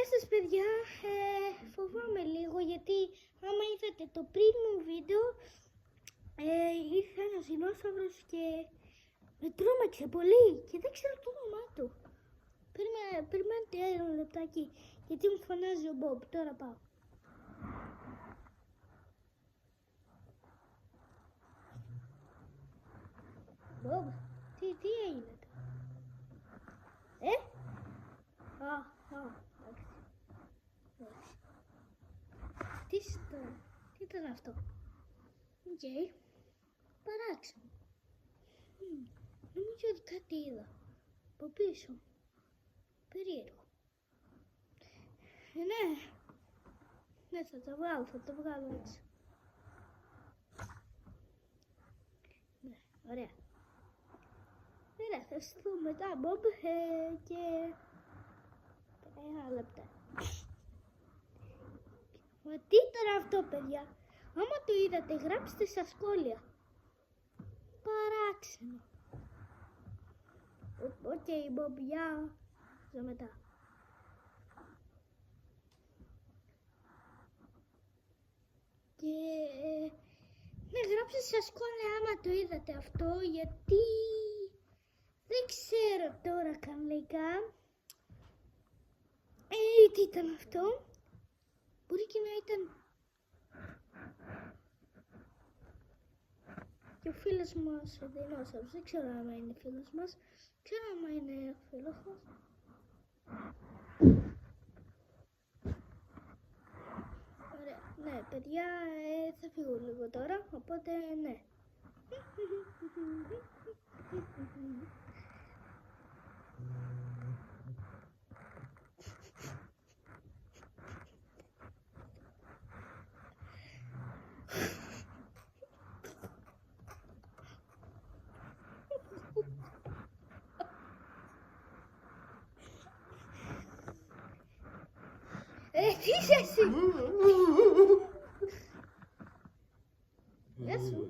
Γεια σας παιδιά, φοβάμαι λίγο γιατί άμα είδατε το πριν μου βίντεο ήρθε ένας δεινόσαυρος και με τρόμαξε πολύ και δεν ξέρω το όνομά του. Περιμένετε ένα λεπτάκι γιατί μου φωνάζει ο Μπομπ, τώρα πάω. Μπομπ, τι έγινε τώρα? Εντάξει. Τι ήταν αυτό? Οκ. Παράξενο. Νομίζω ότι κάτι είδα. Από πίσω. Περίεργο. Ναι, θα το βγάλω έξω. Ναι, ωραία. Ωραία, θα σου δω μετά, Μπομπ, και... ένα λεπτά. Μα τι ήταν αυτό, παιδιά? Άμα το είδατε, γράψτε στα σχόλια. Παράξενο. Οκ, Μπομπ, γεια. Στο μετά. Και... ναι, γράψτε στα σχόλια άμα το είδατε αυτό, γιατί... δεν ξέρω τώρα κανονικά. Τι ήταν αυτό? Μπορεί και να ήταν και ο φίλος μας ο δεινόσαυρος. Δεν ξέρω άμα είναι φίλος μας. Ξέρω άμα είναι ο φίλος μας. Ωραία. Ναι, παιδιά, θα φύγω λίγο τώρα, οπότε ναι. Τι είσαι εσύ? Γεια σου.